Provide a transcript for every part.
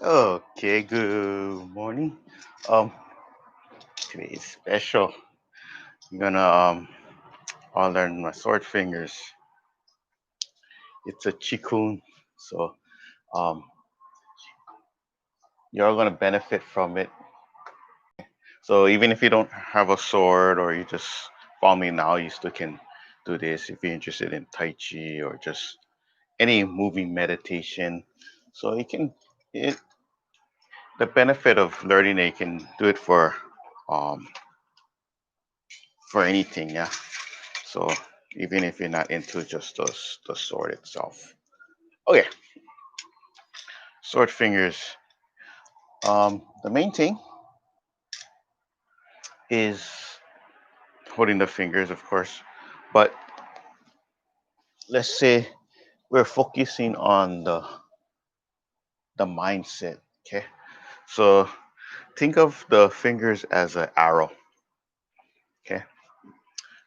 Okay, good morning. Um, Today is special. I'm gonna I'll learn my sword fingers. It's a chikun, so um, you're all gonna benefit from it. So even if you don't have a sword or you just follow me now, you still can do this if you're interested in Tai Chi or just any moving meditation. So you can it, the benefit of learning it, you can do it um for anything, yeah. So even if you're not into just the sword itself. Okay, sword fingers. The main thing is holding the fingers, of course. But let's say we're focusing on the mindset. Okay, so think of the fingers as an arrow. Okay,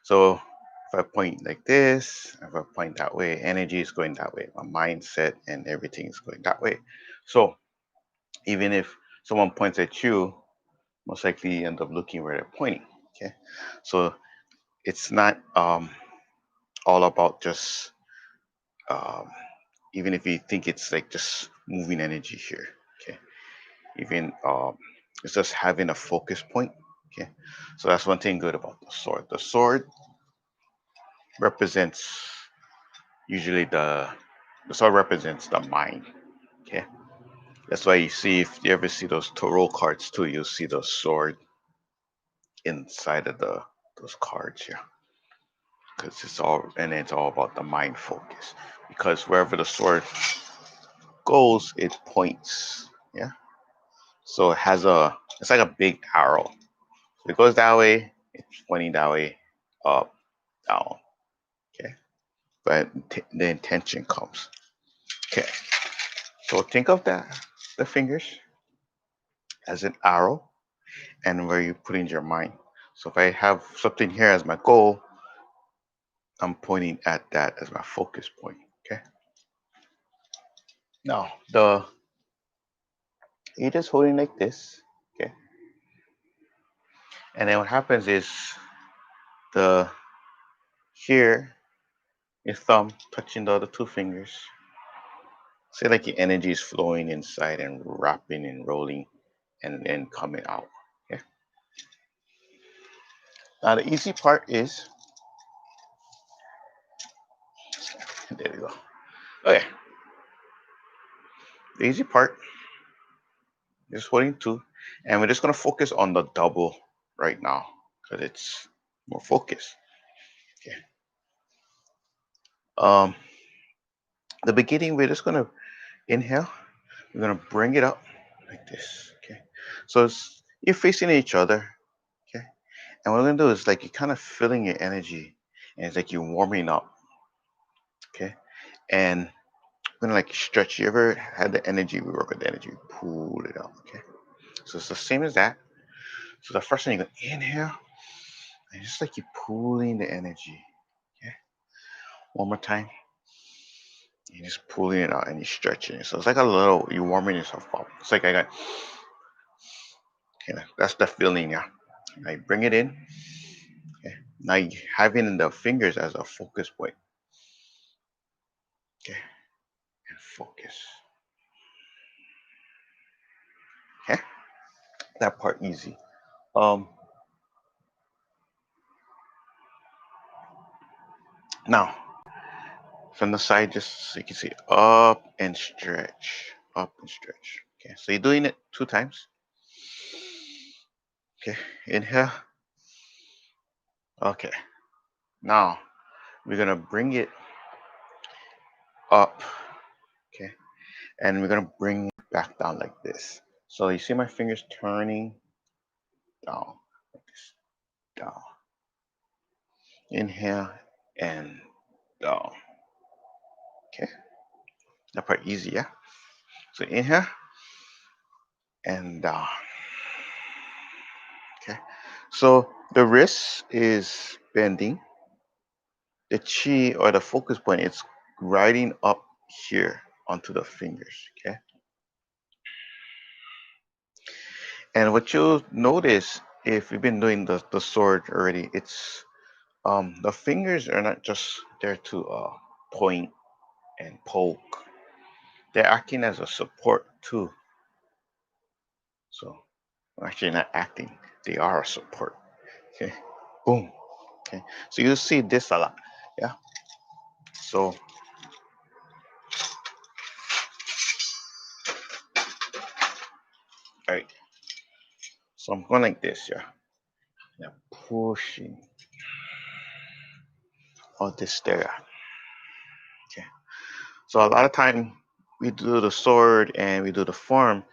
so if I point like this, if I point that way, energy is going that way. My mindset and everything is going that way. So even if someone points at you, most likely you end up looking where they're pointing. Okay, so it's not all about just um, even if you think it's like just moving energy here. Okay, even it's just having a focus point. Okay, so that's one thing good about the sword. The sword represents usually the sword represents the mind. Okay, that's why you see if you ever see those tarot cards too, you'll see the sword inside of those cards. Yeah, because it's all about the mind focus. Because wherever the sword goes, it points. Yeah, so it's like a big arrow. So it goes that way, it's pointing that way, up, down. Okay, but the intention comes. Okay, so think of the fingers as an arrow, and where you put in your mind. So if I have something here as my goal, I'm pointing at that as my focus point. Okay. Now the you're just holding like this. Okay. And then what happens is the here your thumb touching the other two fingers. Say like your energy is flowing inside and wrapping and rolling and then coming out. Okay. Now the easy part is there we go. Okay. The easy part is holding two, and we're just gonna focus on the double right now because it's more focused. Okay. Um, the beginning we're just gonna inhale. We're gonna bring it up like this. Okay. So you're facing each other. Okay. And what we're gonna do is like you're kind of feeling your energy, and it's like you're warming up. Okay. And we're gonna like stretch. You ever had the energy? We work with the energy. Pull it out. Okay. So it's the same as that. So the first thing you're gonna inhale, and just like you're pulling the energy. Okay. One more time. You're just pulling it out and you're stretching it. So it's like a little, you're warming yourself up. It's like I got, okay, that's the feeling, yeah. I bring it in. Okay. Now you having the fingers as a focus point. Okay. And focus. Okay. That part easy. Um, Now from the side, just so you can see up and stretch, up and stretch. Okay. So you're doing it two times. Okay. Inhale. Okay. Now we're gonna bring it up. Okay. And we're gonna bring it back down like this. So you see my fingers turning down, like this, down. Inhale and down. Okay, that part easy, yeah. So inhale and down. Okay, so the wrist is bending. The chi or the focus point, it's riding up here onto the fingers. Okay, And what you'll notice if you've been doing the sword already, it's the fingers are not just there to point and poke. They're acting as a support too. So actually not acting, they are a support. Okay. Boom. Okay. So you see this a lot. Yeah. So all right. So I'm going like this, yeah. Now pushing all this there. Okay. So a lot of time we do the sword and we do the form,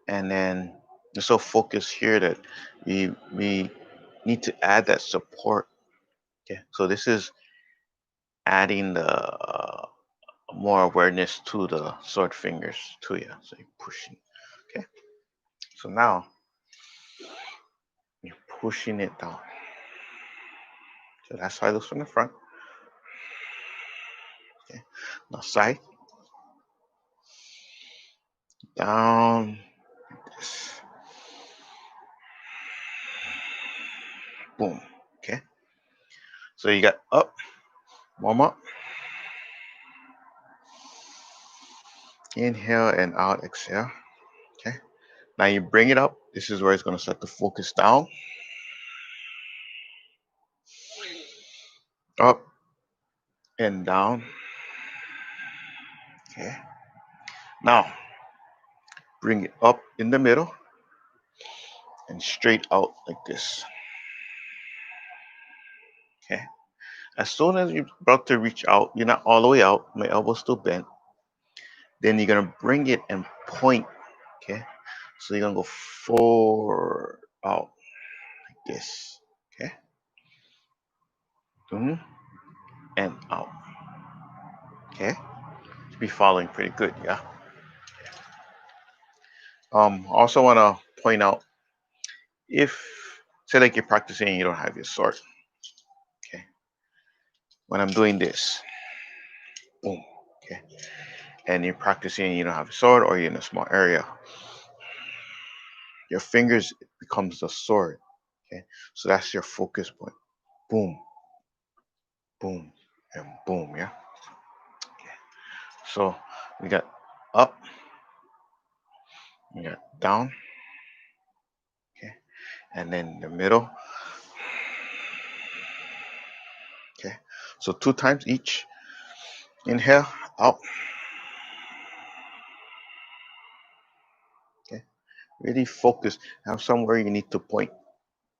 and then we're so focused here that we need to add that support. Okay. So this is adding the more awareness to the sword fingers to you. So you're pushing. Okay. So now you're pushing it down. So that's how it looks from the front. Okay. Now side down. This. Boom. Okay. So you got up, warm up, inhale and out, exhale. Okay. Now you bring it up. This is where it's going to start to focus down, up and down. Okay. Now bring it up in the middle and straight out like this. Okay. As soon as you're about to reach out, you're not all the way out. My elbow's still bent. Then you're gonna bring it and point. Okay. So you're gonna go forward, out like this. Okay. Mhm. And out. Okay. Should be following pretty good. Yeah. Also want to point out, if say like you're practicing and you don't have your sword. Okay. When I'm doing this, boom. Okay. And you're practicing and you don't have a sword, or you're in a small area, your fingers becomes the sword. Okay. So that's your focus point. Boom, boom, and boom. Yeah. Okay. So we got up, we got down. Okay. And then the middle. Okay. So two times each. Inhale, out. Okay. Really focus. Have somewhere you need to point.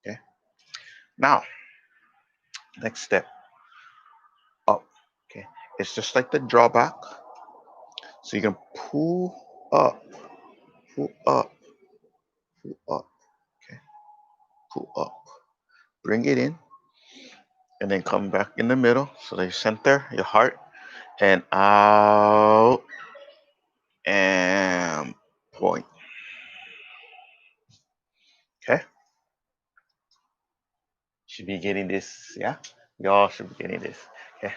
Okay. Now, next step, up. Okay. It's just like the drawback. So you can pull up, pull up. Okay. Pull up. Bring it in, and then come back in the middle. So they center your heart, and out and point. Okay. Should be getting this. Yeah. Y'all should be getting this. Okay.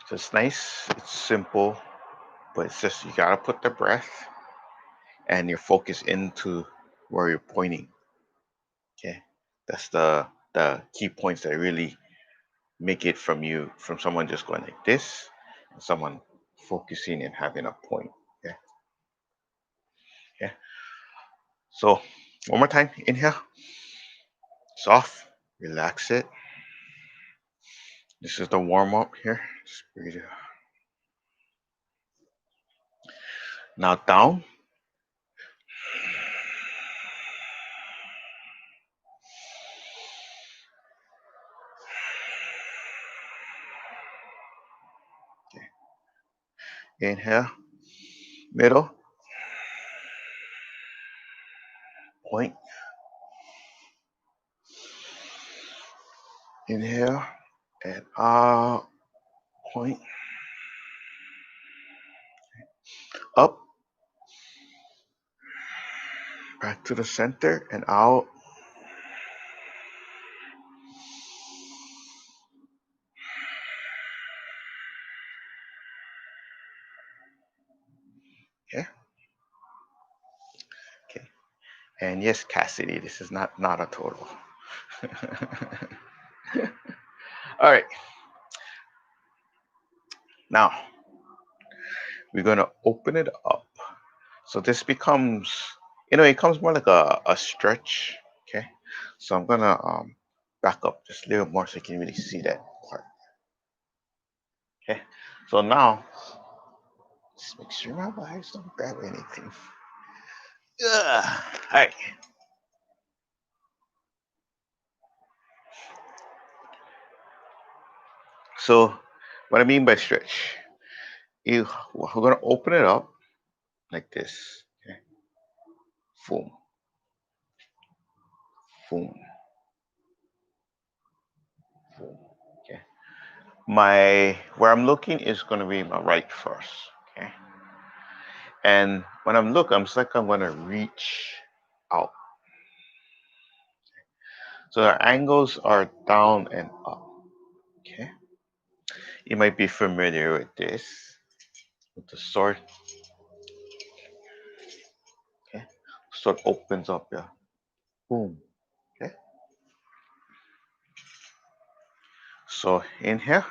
So it's nice. It's simple, but it's just you gotta put the breath and your focus into where you're pointing. Okay. That's the key points that really make it from someone just going like this, and someone focusing and having a point. Okay. Yeah. So one more time, inhale, soft, relax it. This is the warm up here. Just breathe it. Now down. Okay. Inhale, middle, point. Inhale and out, point. Up, back to the center and out. Okay. Okay. And yes, Cassidy, this is not a total. All right, now we're gonna open it up. So this becomes, it comes more like a stretch. Okay, so I'm gonna back up just a little more so you can really see that part. Okay, so now just make sure my eyes don't grab anything. Ugh. All right. So what I mean by stretch, we're gonna open it up like this. Okay, boom, boom, boom. Okay. My where I'm looking is gonna be my right first. Okay. And when I'm looking, I'm just like I'm gonna reach out. So the angles are down and up. Okay. You might be familiar with this, with the sword. Okay. Sword opens up, yeah. Boom. Okay. So in here,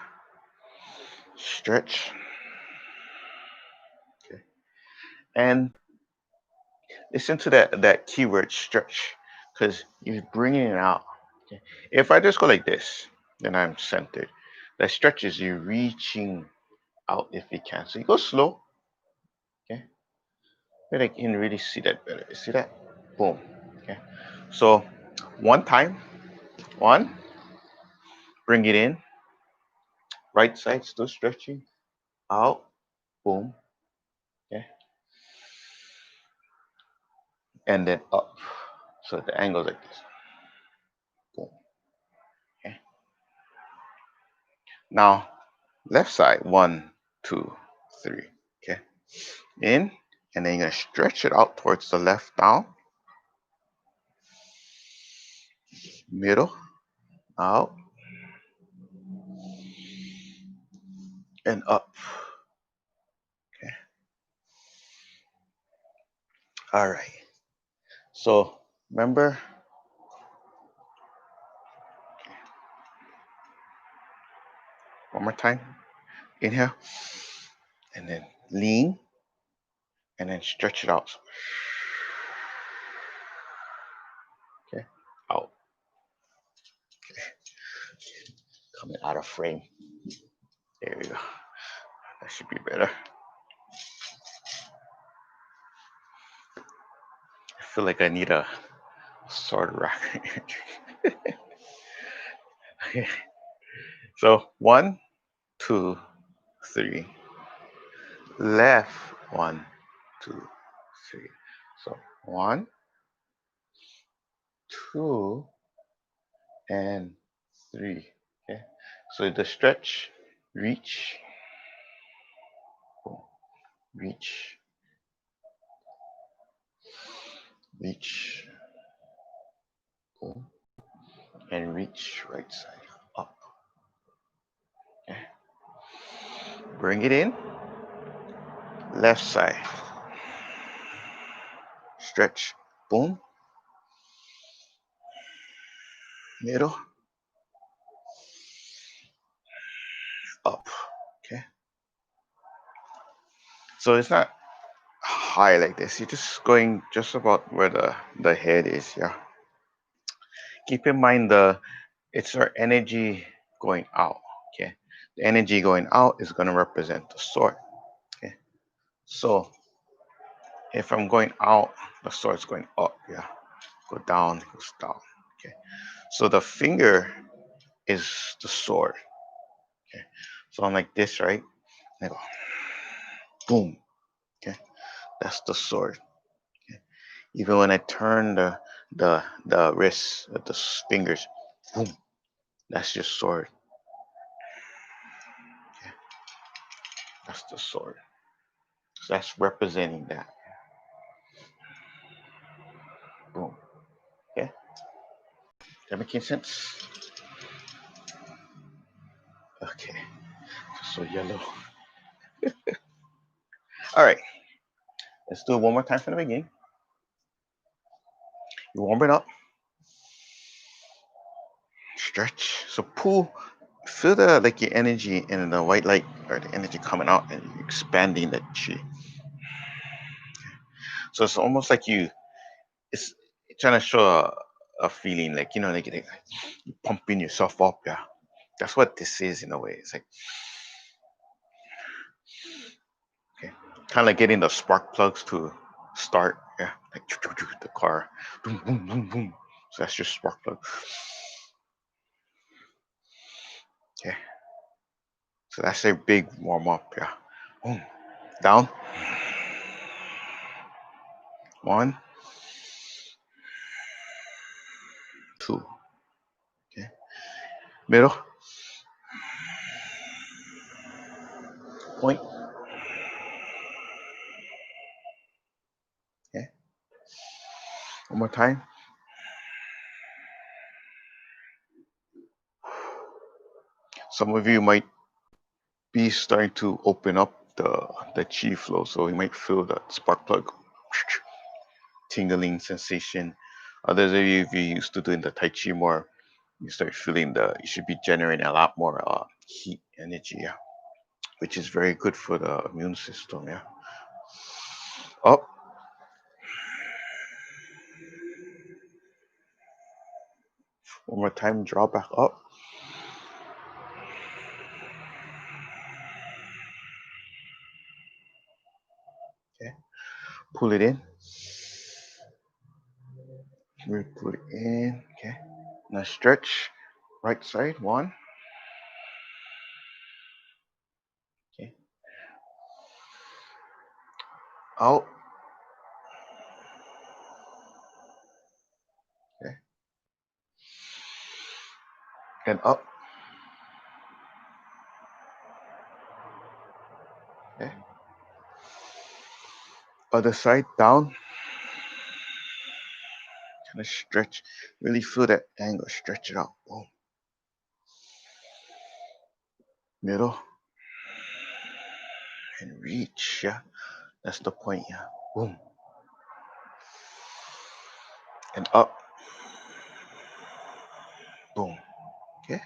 stretch. Okay. And listen to that keyword stretch, because you're bringing it out. Okay. If I just go like this, then I'm centered. That stretch is you reaching out if you can. So you go slow. Okay. Then I can really see that better. You see that? Boom. Okay. So one time, one, bring it in. Right side still stretching. Out. Boom. Okay. And then up. So the angle like this. Boom. Okay. Now left side. One, two, three. Okay. In. And then you're gonna stretch it out towards the left down. Middle. Out. And up. Okay. All right. So remember, one more time. Inhale. And then lean. And then stretch it out. Okay. Out. Coming out of frame. There we go. That should be better. I feel like I need a sword rack. Okay. So one, two, three. Left. One, two, three. So one, two, and three. Okay. So the stretch, reach, boom, reach, reach, boom, and reach right side up. Okay. Bring it in. Left side. Stretch. Boom. Middle. Up. Okay. So it's not high like this. You're just going just about where the head is. Yeah. Keep in mind it's our energy going out. Okay. The energy going out is going to represent the sword. Okay. So if I'm going out, the sword's going up. Yeah. Go down, goes down. Okay. So the finger is the sword. Okay. So I'm like this, right? And I go boom. Okay. That's the sword. Okay. Even when I turn the wrist with the fingers, boom. That's your sword. Okay. That's the sword. So that's representing that. Boom. Okay. That making sense? Okay. So yellow. All right. Let's do it one more time from the beginning. You warm it up, stretch. So pull, feel the like your energy in the white light or the energy coming out and expanding the chi. So it's almost like it's trying to show a feeling like like you pumping yourself up. Yeah, that's what this is in a way. It's like okay, kind of like getting the spark plugs to start. Yeah, like the car, boom, boom, boom, boom. So that's your spark plug. Okay, so that's a big warm up. Yeah, boom, down, one, two. Okay, middle, point. Okay, one more time. Some of you might be starting to open up the chi flow, so you might feel that spark plug tingling sensation. Others of you, if you're used to doing the Tai Chi more, you start feeling you should be generating a lot more heat energy, yeah, which is very good for the immune system, yeah. Up, one more time, draw back up, okay, pull it in, really pull it in, okay. Now stretch, right side, one, okay, out, okay, and up, okay. Other side, down, kind of stretch, really feel that angle, stretch it out, boom, middle, and reach, yeah. That's the point, yeah. Boom. And up. Boom. Okay.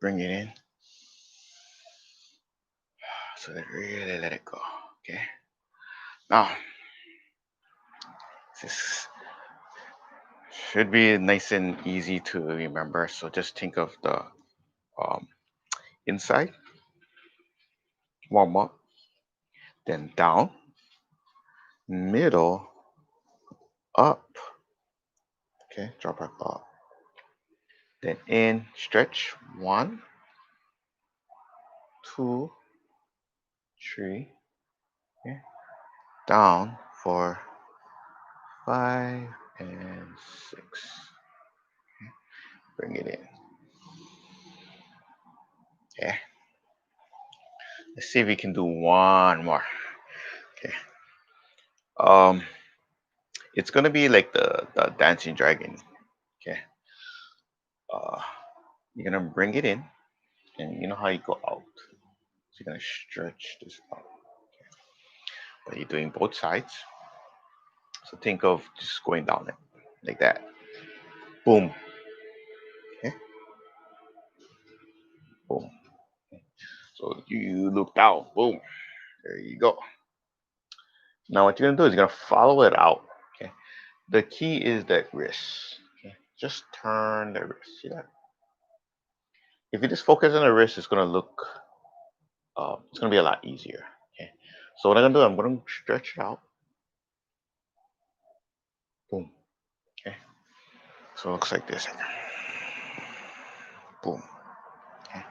Bring it in. So that really let it go. Okay. Now, this should be nice and easy to remember. So just think of the um, inside, warm up, then down, middle, up. Okay. Drop back up. Then in, stretch. One, two, three. Okay. Down for 5 and 6. Bring it in. Okay. Let's see if we can do one more. Okay. Um, it's gonna be like the dancing dragon. Okay. Uh, you're gonna bring it in, and you know how you go out. So you're gonna stretch this out. But you're doing both sides. So think of just going down it like that. Boom. Okay. Boom. So you look down. Boom. There you go. Now what you're gonna do is you're gonna follow it out. Okay. The key is that wrist. Okay. Just turn the wrist. See that? If you just focus on the wrist, it's gonna be a lot easier. Okay. So what I'm gonna do, I'm gonna stretch it out. Boom. Okay. So it looks like this. Boom. Okay.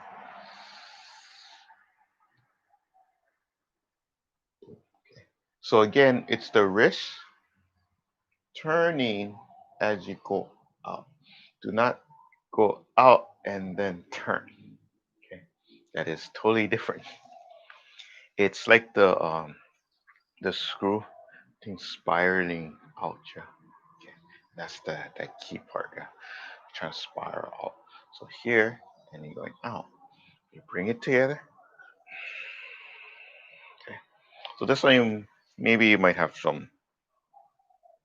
Okay. So again, it's the wrist turning as you go out. Do not go out and then turn. Okay. That is totally different. It's like the screw thing spiraling out. Yeah. Okay. That's that key part. Yeah. Trying to spiral out. So here, and you're going out. You bring it together. Okay. So this one, maybe you might have some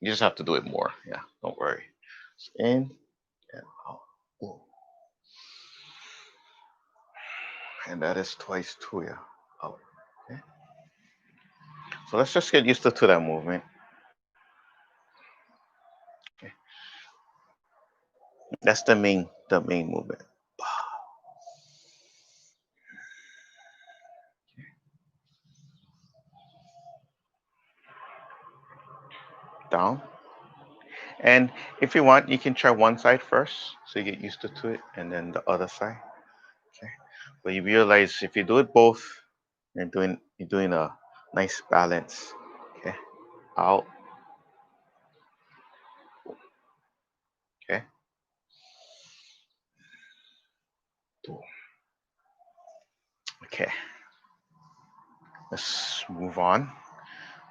You just have to do it more. Yeah, don't worry. In and out. Ooh. And that is twice too, yeah. Out. Okay. So let's just get used to that movement. Okay. That's the main movement. Down. And if you want, you can try one side first, so you get used to it, and then the other side. Okay. But you realize if you do it both, you're doing a nice balance. Okay. Out. Okay. Two. Okay. Let's move on,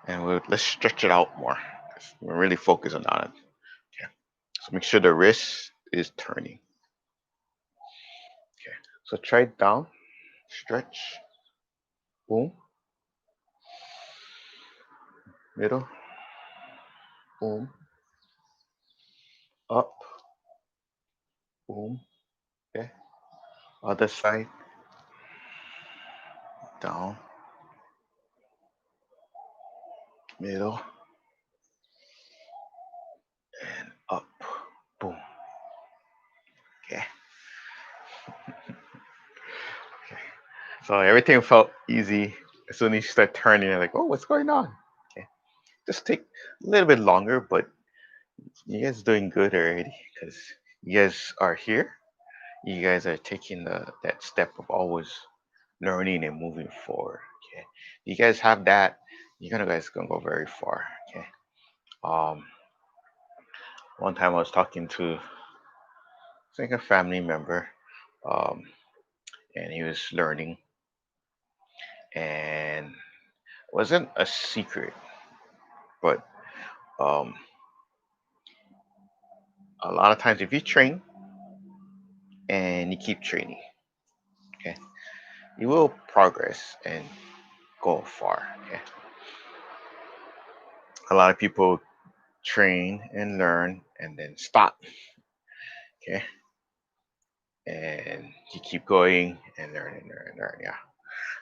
and let's stretch it out more. 'Cause we're really focusing on it. Okay. So make sure the wrist is turning. Okay. So try it down, stretch, boom, middle, boom, up, boom. Okay. Other side, down, middle, and up, boom. Okay. Okay. So everything felt easy. As soon as you start turning, you're like, oh, what's going on? Okay. Just take a little bit longer, but you guys doing good already because you guys are here. You guys are taking that step of always learning and moving forward. Okay. You guys have that, you're gonna guys gonna go very far. Okay. Um, one time I was talking to I think a family member, um, and he was learning, and it wasn't a secret, but um, a lot of times if you train and you keep training, okay, you will progress and go far. Okay. A lot of people train and learn and then stop. Okay. And you keep going and learn and learn and learn. Yeah.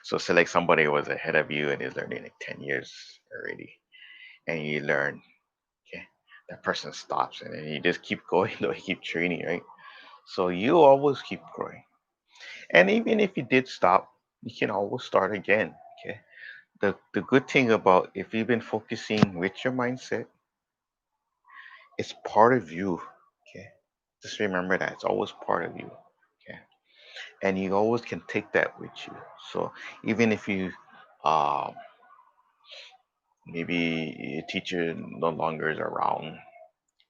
So say like somebody was ahead of you and is learning like 10 years already, and you learn. Okay. That person stops and then you just keep going though, you keep training, right? So you always keep growing. And even if you did stop, you can always start again. Okay. The good thing about if you've been focusing with your mindset, it's part of you. Okay. Just remember that it's always part of you. Okay. And you always can take that with you. So even if you um maybe your teacher no longer is around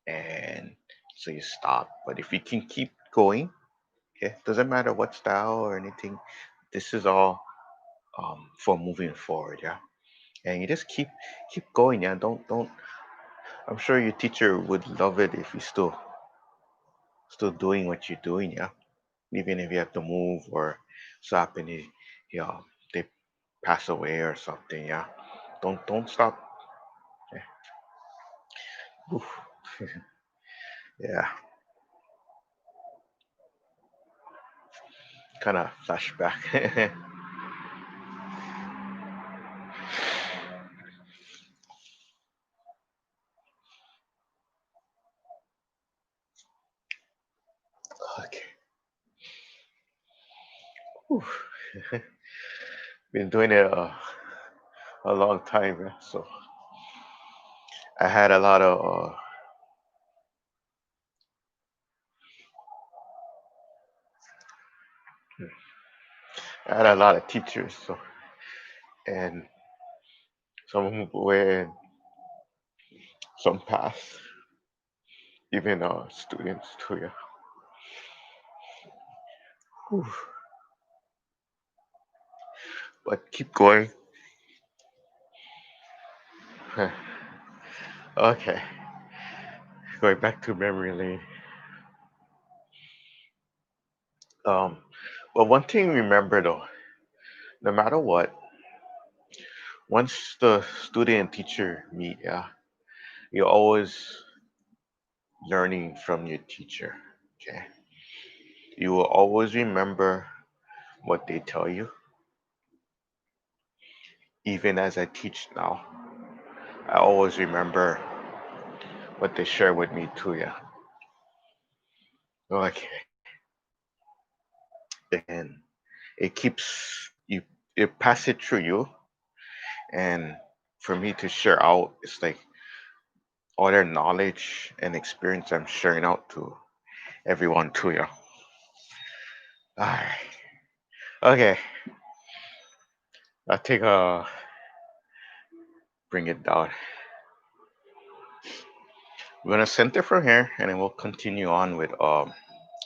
and so you stop. But if you can keep going, okay, doesn't matter what style or anything, this is all for moving forward, yeah. And you just keep going, yeah. Don't. I'm sure your teacher would love it if you still doing what you're doing, yeah. Even if you have to move or stop and you know, they pass away or something, yeah. Don't stop. Yeah. Oof. Yeah. Kind of flashback. Okay. Oof. Been doing it a long time, yeah. So I had a lot of teachers. So and some of them were some passed, even students too. Yeah. Oof. But keep going. Okay. Going back to memory lane. Um, well, one thing remember though, no matter what, once the student and teacher meet, yeah, You're always learning from your teacher. Okay. You will always remember what they tell you, even as I teach now. I always remember what they share with me too. Yeah. Okay. And it keeps you. It pass it through you, and for me to share out, it's like all their knowledge and experience I'm sharing out to everyone too. Yeah. All right. Okay. I'll take a bring it down. We're gonna center from here, and then we'll continue on with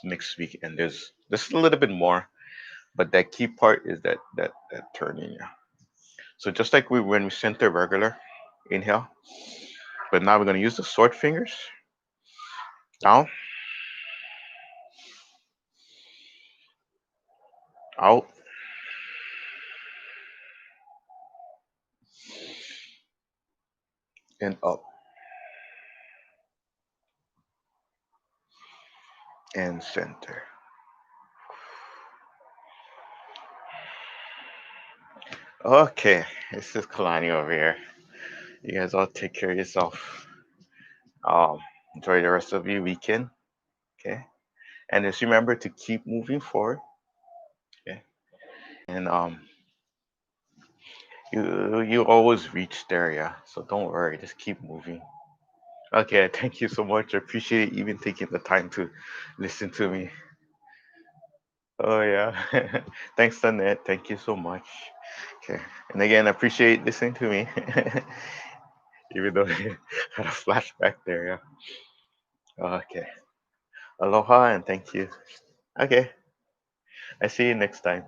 next week. And there's a little bit more, but that key part is that turning. Yeah. So just like we when we center regular, inhale, but now we're gonna use the sword fingers down, out, and up, and center. Okay, this is Kalani over here. You guys all take care of yourself. Um, enjoy the rest of your weekend. Okay, and just remember to keep moving forward. Okay, and you always reach there, yeah. So don't worry, just keep moving. Okay, thank you so much. I appreciate even taking the time to listen to me. Oh yeah, thanks, Annette. Thank you so much. Okay, and again, I appreciate listening to me, even though I had a flashback there. Yeah. Okay, aloha and thank you. Okay, I see you next time.